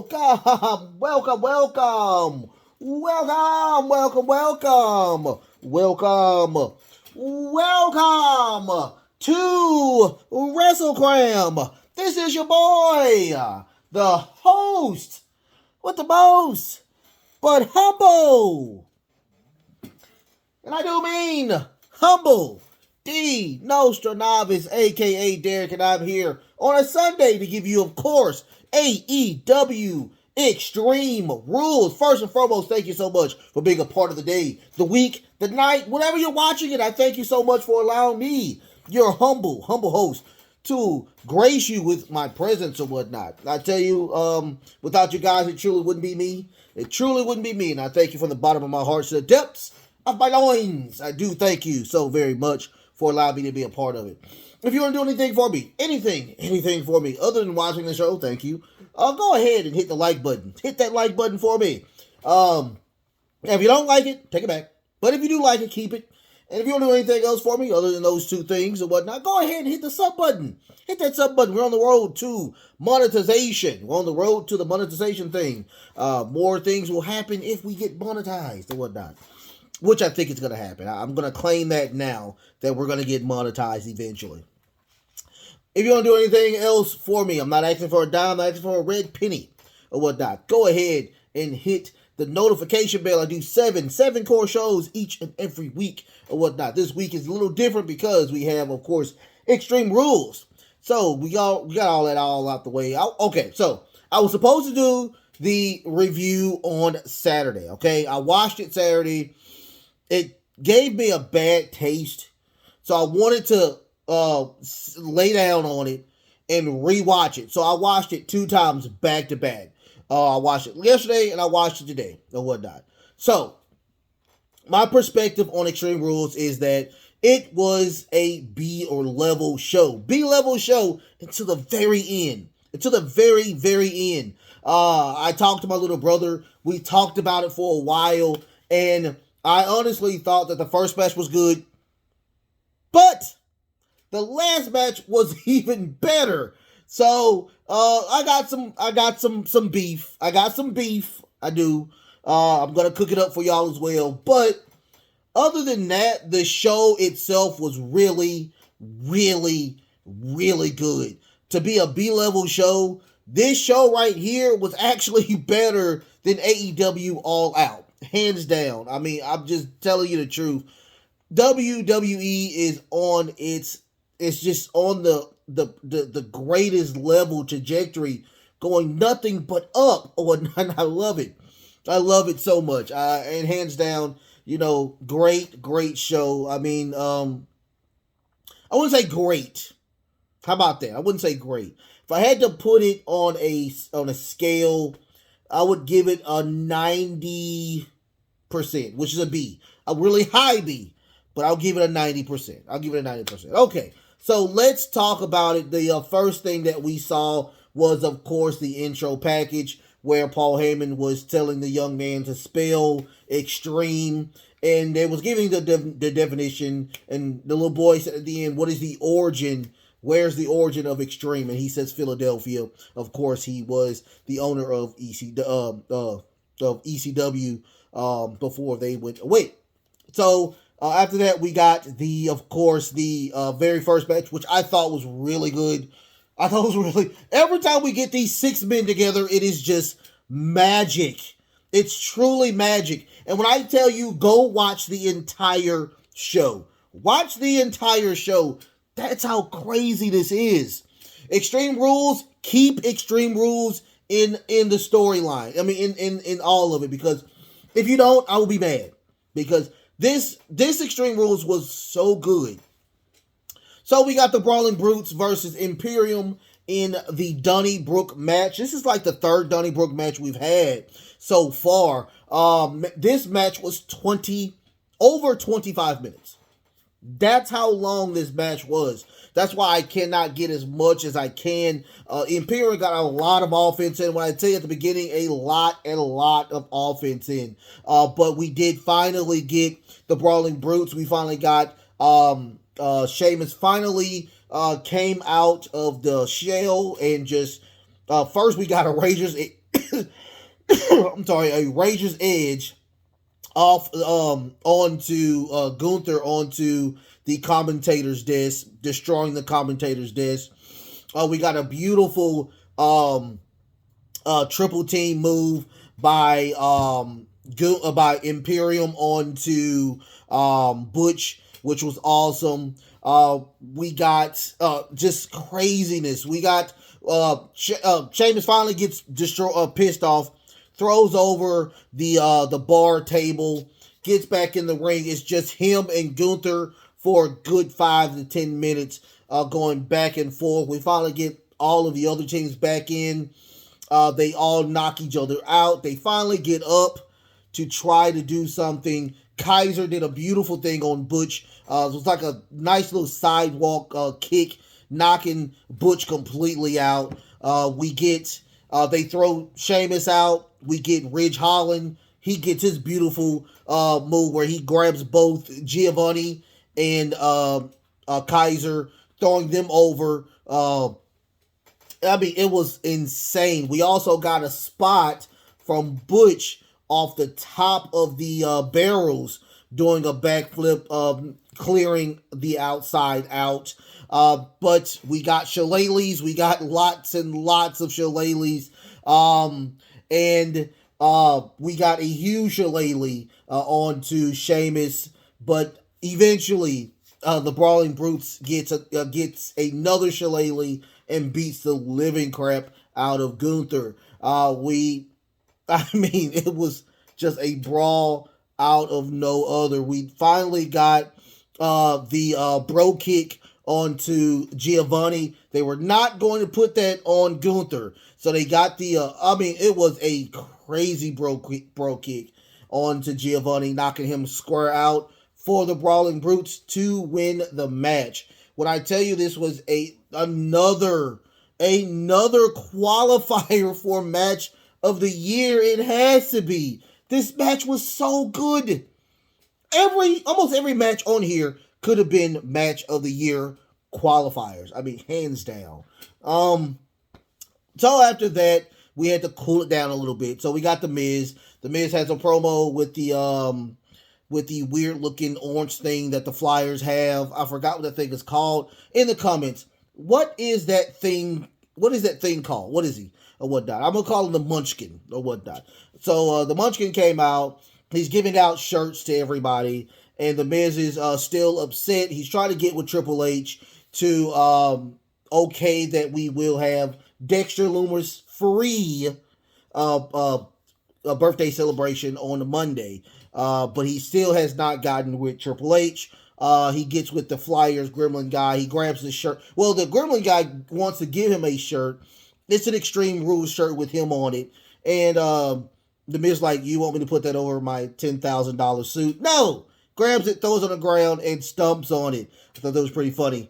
welcome, welcome, welcome, welcome, welcome, welcome, welcome, welcome to WrestleCram. This is your boy, the host with the most, but humble. And I do mean humble. D Nostra Novice, aka Derek, and I'm here on a Sunday to give you, of course, AEW Extreme Rules. First and foremost, thank you so much for being a part of the day, the week, the night, whenever you're watching it. I thank you so much for allowing me, your humble host, to grace you with my presence or whatnot. I tell you, without you guys, it truly wouldn't be me. It truly wouldn't be me, and I thank you from the bottom of my heart to the depths of my loins. I do thank you so very much for allowing me to be a part of it. If you want to do anything for me, anything for me, other than watching the show, thank you. Go ahead and hit the like button. Hit that like button for me. If you don't like it, take it back. But if you do like it, keep it. And if you want to do anything else for me, other than those two things or whatnot, go ahead and hit the sub button. Hit that sub button. We're on the road to monetization. We're on the road to the monetization thing. More things will happen if we get monetized or whatnot, which I think is going to happen. I'm going to claim that now, that we're going to get monetized eventually. If you want to do anything else for me, I'm not asking for a dime, I'm not asking for a red penny or whatnot. Go ahead and hit the notification bell. I do seven core shows each and every week or whatnot. This week is a little different because we have, of course, Extreme Rules. So we got all that all out the way. Okay, so I was supposed to do the review on Saturday, okay? I watched it Saturday. It gave me a bad taste, so I wanted to lay down on it and rewatch it. So I watched it 2 times back to back. I watched it yesterday and I watched it today or whatnot. So my perspective on Extreme Rules is that it was a B or level show. B level show until the very end. Until the very, very end. I talked to my little brother. We talked about it for a while, and I honestly thought that the first match was good, but the last match was even better. So I got some beef. I got some beef. I do. I'm gonna cook it up for y'all as well. But other than that, the show itself was really, really, really good. To be a B-level show, this show right here was actually better than AEW All Out. Hands down. I mean, I'm just telling you the truth. WWE is on it's just on the greatest level trajectory, going nothing but up. And I love it. I love it so much. And hands down, great show. I mean, I wouldn't say great. How about that? I wouldn't say great. If I had to put it on a scale, I would give it a 90%, which is a B. A really high B, but I'll give it a 90%. I'll give it a 90%. Okay, so let's talk about it. The first thing that we saw was, of course, the intro package where Paul Heyman was telling the young man to spell extreme, and they was giving the definition, and the little boy said at the end, what is the origin? Where's the origin of Extreme? And he says Philadelphia. Of course, he was the owner of ECW before they went away. So after that, we got the very first match, which I thought was really good. I thought it was really, every time we get these 6 men together, it is just magic. It's truly magic. And when I tell you, go watch the entire show. Watch the entire show. That's how crazy this is. Extreme Rules, keep Extreme Rules in the storyline. I mean, in all of it, because if you don't, I will be mad, because this Extreme Rules was so good. So we got the Brawling Brutes versus Imperium in the Donnybrook match. This is like the 3rd Donnybrook match we've had so far. This match was over 25 minutes. That's how long this match was. That's why I cannot get as much as I can. Imperium got a lot of offense in. When I tell you at the beginning, a lot of offense in. But we did finally get the Brawling Brutes. We finally got Sheamus finally came out of the shell and just first we got a Razor's I'm sorry, a Razor's Edge off onto Gunther onto the commentator's desk, destroying the commentator's desk. We got a beautiful triple team move by by Imperium onto Butch, which was awesome. We got just craziness. We got Sheamus finally gets pissed off, throws over the bar table, gets back in the ring. It's just him and Gunther for a good 5 to 10 minutes, going back and forth. We finally get all of the other teams back in. They all knock each other out. They finally get up to try to do something. Kaiser did a beautiful thing on Butch. It was like a nice little sidewalk kick, knocking Butch completely out. They throw Sheamus out. We get Ridge Holland. He gets his beautiful move where he grabs both Giovanni and Kaiser, throwing them over. It was insane. We also got a spot from Butch off the top of the barrels, doing a backflip, clearing the outside out. But we got shillelaghs. We got lots and lots of shillelaghs. And we got a huge shillelagh onto Sheamus. But eventually, the Brawling Brutes gets another shillelagh and beats the living crap out of Gunther. It was just a brawl out of no other. We finally got the bro kick onto Giovanni. They were not going to put that on Gunther, so they got it was a crazy bro kick onto Giovanni, knocking him square out for the Brawling Brutes to win the match. When I tell you this was another qualifier for match of the year, it has to be. This match was so good. Almost every match on here could have been match of the year qualifiers. Hands down. So after that, we had to cool it down a little bit. So we got The Miz. The Miz has a promo with the weird looking orange thing that the Flyers have. I forgot what that thing is called. In the comments, what is that thing? What is that thing called? What is he? Or whatnot. I'm going to call him the Munchkin or whatnot. So the Munchkin came out. He's giving out shirts to everybody. And the Miz is still upset. He's trying to get with Triple H to okay that we will have Dexter Lumis free a birthday celebration on a Monday. But he still has not gotten with Triple H. He gets with the Flyers Gremlin guy. He grabs the shirt. Well, the Gremlin guy wants to give him a shirt. It's an Extreme Rules shirt with him on it. And the Miz like, you want me to put that over my $10,000 suit? No! Grabs it, throws it on the ground, and stumps on it. I thought that was pretty funny.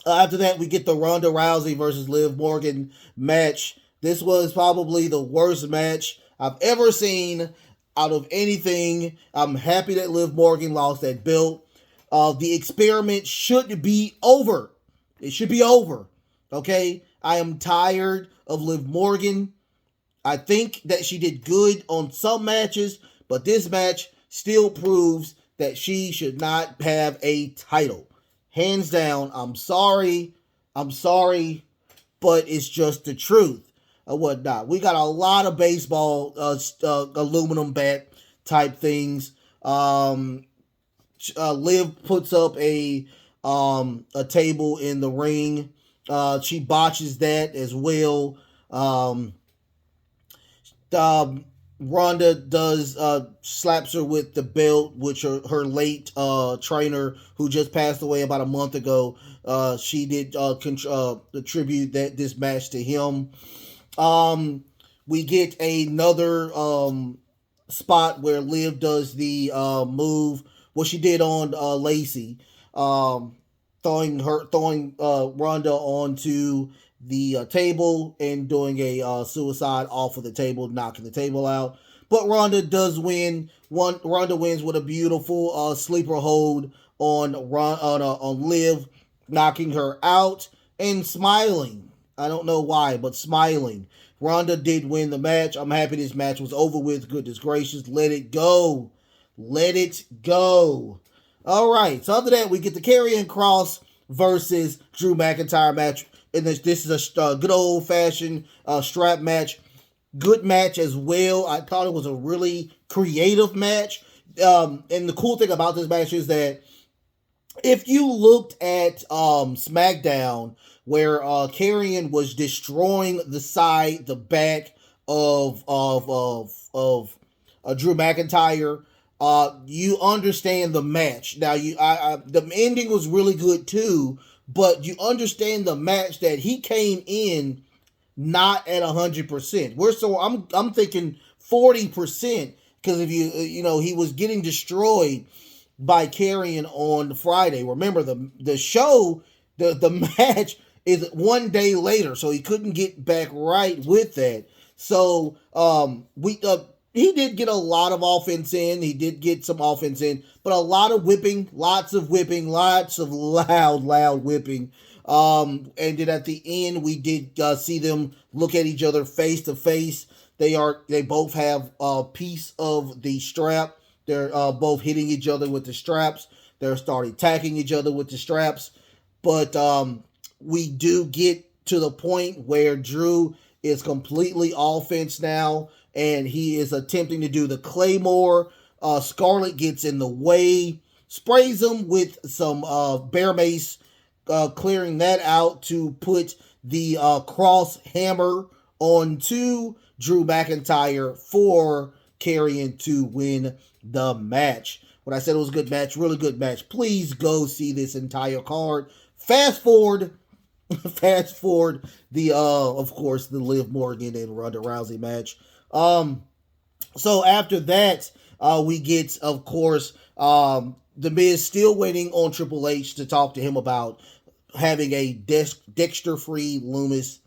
After that, we get the Ronda Rousey versus Liv Morgan match. This was probably the worst match I've ever seen out of anything. I'm happy that Liv Morgan lost that belt. The experiment should be over. It should be over. Okay? I am tired of Liv Morgan. I think that she did good on some matches, but this match still proves that she should not have a title. Hands down, I'm sorry, but it's just the truth or whatnot. We got a lot of baseball, aluminum bat type things. Liv puts up a table in the ring. She botches that as well. Ronda does slaps her with the belt, which her late trainer, who just passed away about a month ago, she did attribute this match to him. We get another spot where Liv does the move, what she did on Lacey, throwing Ronda onto the table and doing a suicide off of the table, knocking the table out. But Ronda does win. Ronda wins with a beautiful sleeper hold on Liv, knocking her out and smiling. I don't know why, but smiling. Ronda did win the match. I'm happy this match was over with. Goodness gracious, let it go. Let it go. All right. So after that, we get the Karrion Kross versus Drew McIntyre match. And this is a good old fashioned strap match. Good match as well. I thought it was a really creative match. And the cool thing about this match is that if you looked at SmackDown, where Karrion was destroying the side, the back of Drew McIntyre, you understand the match. Now, the ending was really good too, but you understand the match that he came in not at 100%. I'm thinking 40%, because if he was getting destroyed by Karrion on Friday. Remember, the show, the match is one day later, so he couldn't get back right with that. So he did get a lot of offense in. He did get some offense in, but a lot of whipping, lots of loud whipping. And then at the end, we did see them look at each other face to face. They both have a piece of the strap. They're both hitting each other with the straps. They're starting attacking each other with the straps. But we do get to the point where Drew is completely offense now, and he is attempting to do the Claymore. Scarlett gets in the way, sprays him with some bear mace, clearing that out to put the cross hammer onto Drew McIntyre for Karrion to win the match. When I said it was a good match, really good match, please go see this entire card. Fast forward the of course the Liv Morgan and Ronda Rousey match. So after that, we get, of course, the Miz still waiting on Triple H to talk to him about having a Dexter-free Loomis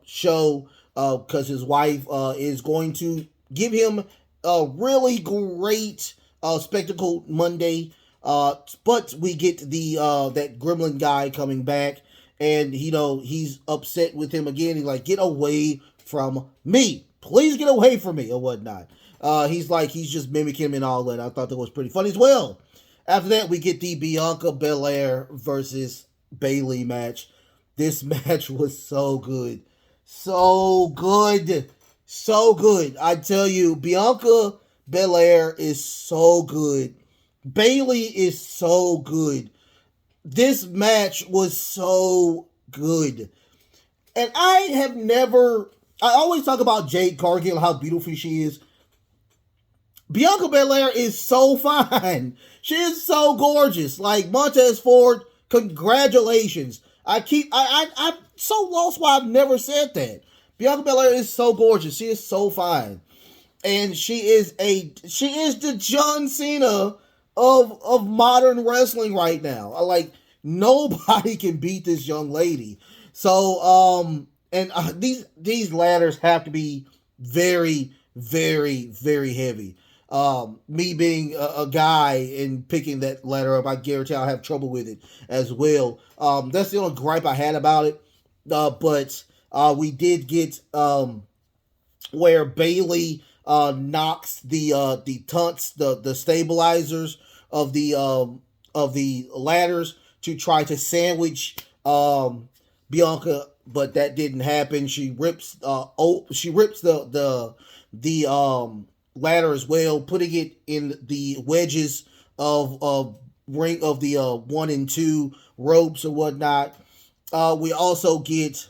show, because his wife is going to give him a really great spectacle Monday. But we get that Gremlin guy coming back, and he's upset with him again. He's like, "Get away from me. Please get away from me," or whatnot. He's just mimicking him and all that. I thought that was pretty funny as well. After that, we get the Bianca Belaire versus Bayley match. This match was so good. So good. So good. I tell you, Bianca Belaire is so good. Bayley is so good. This match was so good. And I always talk about Jade Cargill, how beautiful she is. Bianca Belaire is so fine. She is so gorgeous. Like Montez Ford, congratulations. I'm so lost why I've never said that. Bianca Belaire is so gorgeous. She is so fine. And she is the John Cena of modern wrestling right now. Like, nobody can beat this young lady. So, these ladders have to be very, very, very heavy. Me being a guy and picking that ladder up, I guarantee I'll have trouble with it as well. That's the only gripe I had about it. But we did get where Bayley knocks the tunts, the stabilizers of the ladders to try to sandwich Bianca, but that didn't happen. She rips the ladder as well, putting it in the wedges of ring of the 1 and 2 ropes or whatnot. We also get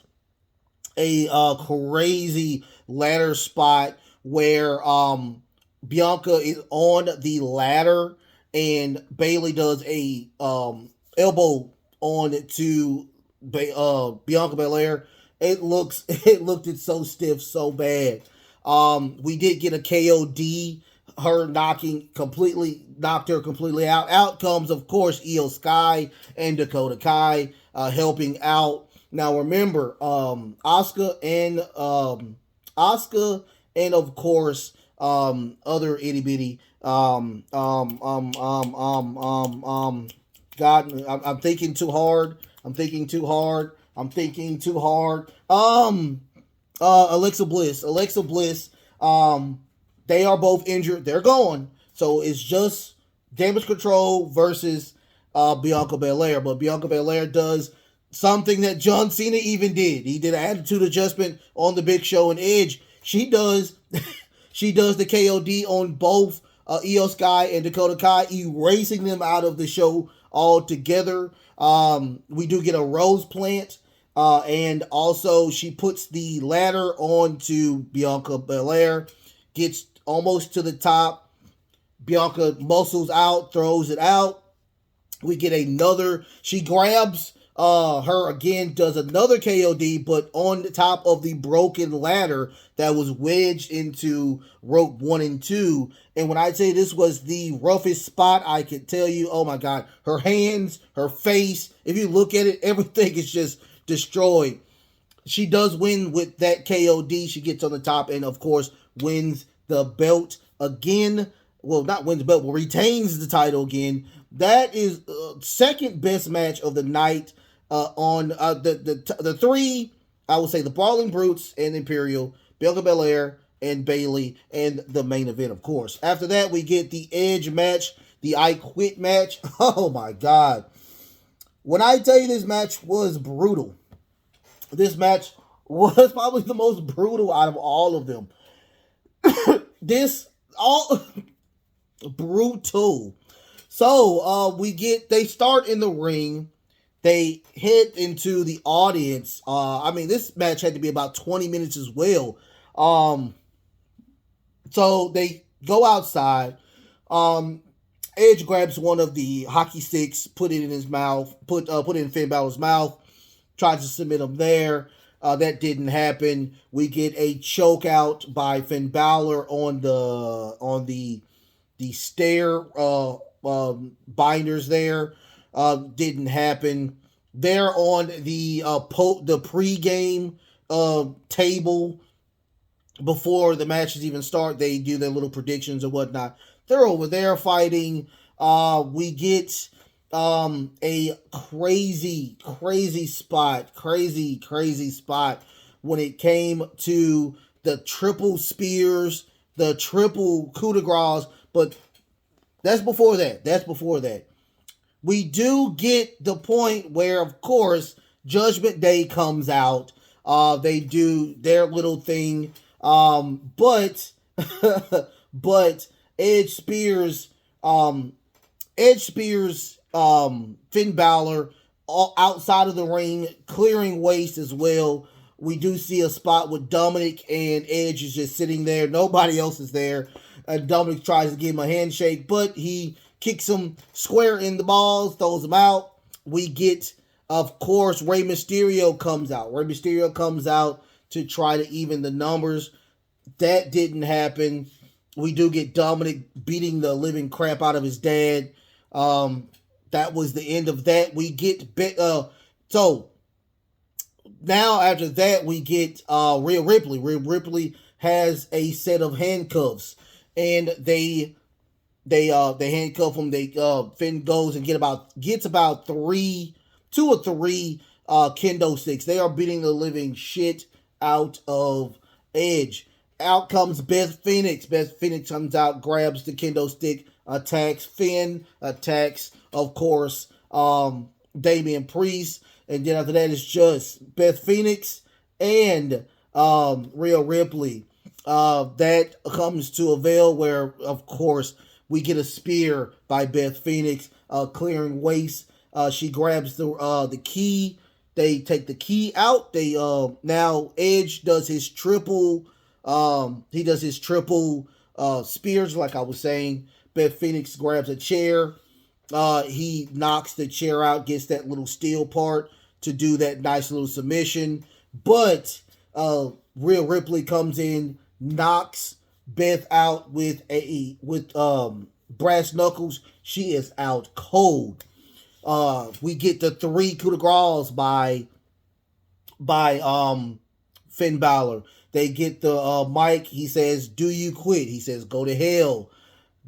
a crazy ladder spot where Bianca is on the ladder and Bayley does a elbow on to Bianca Belaire. It looked so stiff, so bad. We did get a KOD, her knocked her completely out. Out comes, of course, Io Sky and Dakota Kai helping out. Now remember, Asuka and of course other itty bitty God, I'm thinking too hard. I'm thinking too hard. Alexa Bliss. Alexa Bliss. They are both injured. They're gone. So it's just Damage Control versus Bianca Belaire. But Bianca Belaire does something that John Cena even did. He did an attitude adjustment on the Big Show and Edge. She does she does the KOD on both Io Sky and Dakota Kai, erasing them out of the show altogether. We do get a rose plant. And also she puts the ladder onto Bianca Belaire, gets almost to the top. Bianca muscles out, throws it out. We get another, she grabs her again, does another KOD, but on the top of the broken ladder that was wedged into rope 1 and 2. And when I say this was the roughest spot, I can tell you, oh my God, her hands, her face, if you look at it, everything is just destroyed. She does win with that KOD. She gets on the top and, of course, wins the belt again. Well, not wins the belt, but retains the title again. That is second best match of the night on the three, I would say the Brawling Brutes and Imperial, Bianca Belaire and Bayley, and the main event, of course. After that, we get the Edge match, the I Quit match. Oh, my God. When I tell you this match was brutal, this match was probably the most brutal out of all of them. This, all brutal. So, they start in the ring. They head into the audience. This match had to be about 20 minutes as well. So they go outside. Edge grabs one of the hockey sticks, put it in his mouth, put it in Finn Balor's mouth, tries to submit him there. That didn't happen. We get a choke out by Finn Balor on the stair binders there. Didn't happen. They're on the pre-game table before the matches even start. They do their little predictions and whatnot. They're over there fighting. We get a crazy spot when it came to the triple spears, the triple coup de grace, but that's before that. We do get the point where, of course, Judgment Day comes out. They do their little thing, but Edge spears Finn Balor outside of the ring, clearing waste as well. We do see a spot with Dominic and Edge is just sitting there. Nobody else is there. Dominic tries to give him a handshake, but he kicks him square in the balls, throws him out. We get, of course, Rey Mysterio comes out. Rey Mysterio comes out to try to even the numbers. That didn't happen. We do get Dominic beating the living crap out of his dad. That was the end of that. We get so now after that we get Rhea Ripley. Rhea Ripley has a set of handcuffs, and they handcuff him. Finn goes and gets about two or three kendo sticks. They are beating the living shit out of Edge. Out comes Beth Phoenix. Beth Phoenix comes out, grabs the kendo stick, attacks Finn, attacks, of course, Damian Priest, and then after that it's just Beth Phoenix and Rhea Ripley. That comes to avail where, of course, we get a spear by Beth Phoenix, clearing waste. She grabs the key. They take the key out. They now Edge does his triple. He does his triple spears, like I was saying. Beth Phoenix grabs a chair. He knocks the chair out, gets that little steel part to do that nice little submission. But Rhea Ripley comes in, knocks Beth out with brass knuckles. She is out cold. We get the 3 coup de grace by Finn Balor. They get the mic. He says, "Do you quit?" He says, "Go to hell."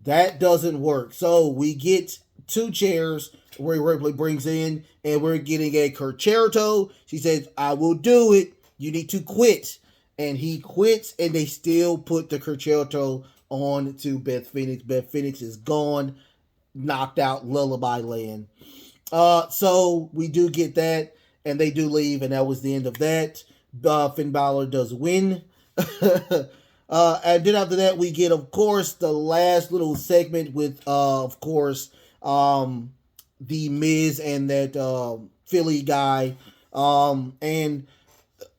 That doesn't work. So we get 2 chairs. Rhea Ripley brings in, and we're getting a concerto. She says, "I will do it. You need to quit." And he quits, and they still put the concerto on to Beth Phoenix. Beth Phoenix is gone, knocked out, lullaby land. So we do get that, and they do leave, and that was the end of that. Finn Balor does win. And then after that, we get, of course, the last little segment with, of course, the Miz and that Philly guy. And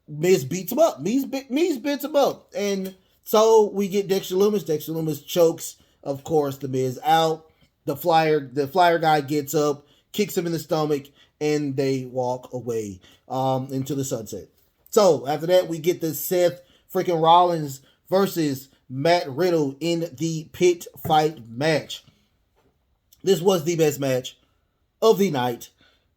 Miz beats him up. Miz beats him up. And so we get Dexter Lumis. Dexter Lumis chokes, of course, the Miz out. The flyer guy gets up, kicks him in the stomach, and they walk away into the sunset. So after that, we get the Seth freaking Rollins versus Matt Riddle in the pit fight match. This was the best match of the night,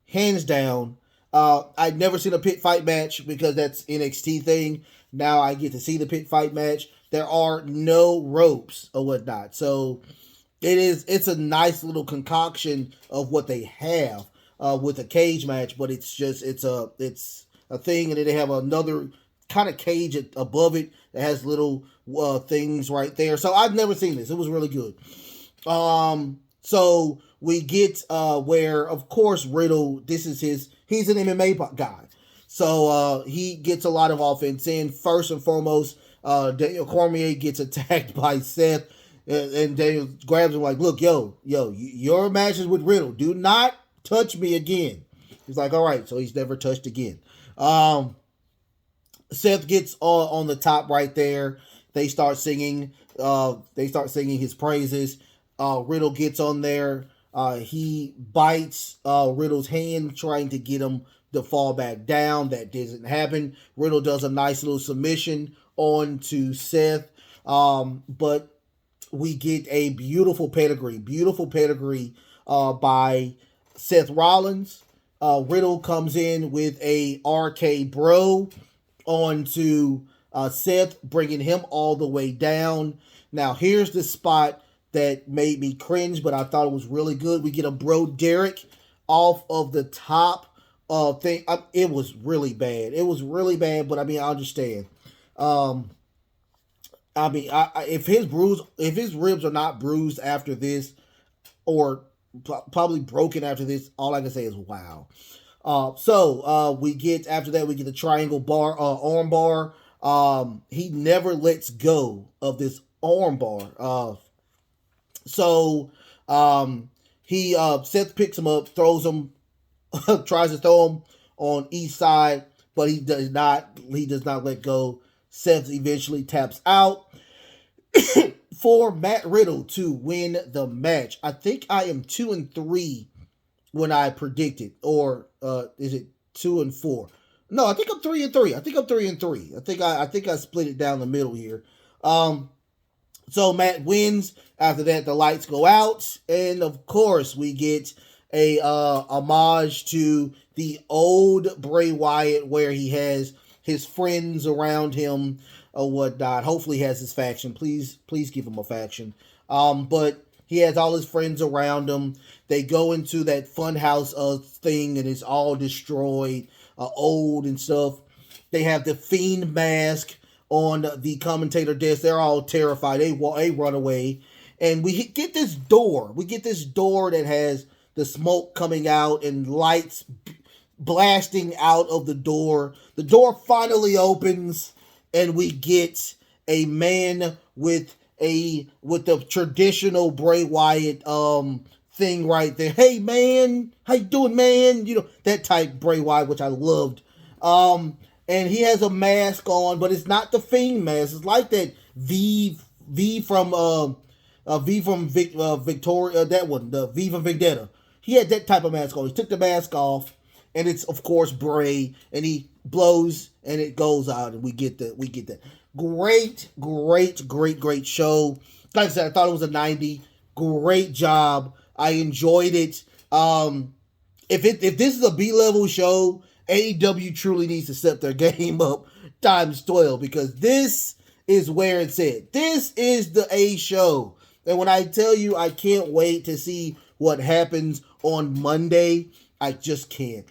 hands down. I'd never seen a pit fight match because that's NXT thing. Now I get to see the pit fight match. There are no ropes or whatnot, so it's a nice little concoction of what they have with a cage match, but it's a thing, and then they have another kind of cage above it that has little things right there. So I've never seen this. It was really good. So we get where, of course, Riddle, he's an MMA guy. So he gets a lot of offense in. First and foremost, Daniel Cormier gets attacked by Seth, and Daniel grabs him like, look, yo, your matches with Riddle, do not touch me again. He's like, all right, so he's never touched again. Seth gets on the top right there. They start singing his praises. Riddle gets on there. He bites Riddle's hand, trying to get him to fall back down. That doesn't happen. Riddle does a nice little submission on to Seth. But we get a beautiful pedigree by Seth Rollins. Riddle comes in with a RK Bro onto Seth, bringing him all the way down. Now, here's the spot that made me cringe, but I thought it was really good. We get a Bro Derek off of the top thing. It was really bad. But I mean, I understand. If his ribs are not bruised after this, or probably broken after this, all I can say is wow. We get the triangle bar, arm bar. He never lets go of this arm bar. Seth picks him up, throws him, tries to throw him on each side, but he does not let go. Seth eventually taps out for Matt Riddle to win the match. I think I am 2-3 when I predicted, or is it 2-4? No, I think I'm 3-3. I think I split it down the middle here. So Matt wins. After that, the lights go out, and of course, we get a homage to the old Bray Wyatt, where he has his friends around him or whatnot. Hopefully, he has his faction. Please give him a faction. But he has all his friends around him. They go into that funhouse thing, and it's all destroyed, old and stuff. They have the Fiend mask on the commentator desk. They're all terrified. They run away. And we get this door. That has the smoke coming out and lights blasting out of the door. The door finally opens, and we get a man with the traditional Bray Wyatt thing right there. Hey man, how you doing, man? You know, that type Bray Wyatt, which I loved. And he has a mask on, but it's not the Fiend mask. It's like that V from Victoria, that one, the V from Vendetta. He had that type of mask on. He took the mask off, and it's of course Bray, and he blows, and it goes out, and we get that. Great show. Like I said, I thought it was a 90. Great job. I enjoyed it. If this is a B-level show, AEW truly needs to step their game up times 12, because this is where it's at. This is the A show. And when I tell you, I can't wait to see what happens on Monday. I just can't.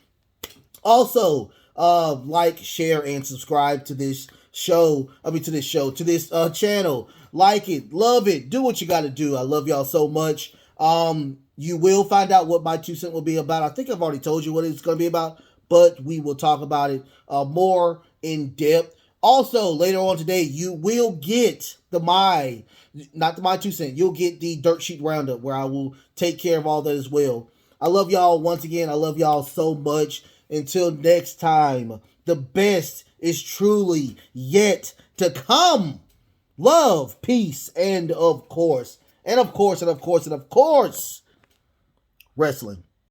Also, like, share, and subscribe to this show. To this channel. Like it, love it, do what you got to do. I love y'all so much. You will find out what my 2 cents will be about. I think I've already told you what it's going to be about, but we will talk about it more in depth. Also, later on today, you will get not the my 2 cents. You'll get the Dirt Sheet Roundup, where I will take care of all that as well. I love y'all once again. I love y'all so much. Until next time, the best is truly yet to come. Love, peace, and of course, wrestling.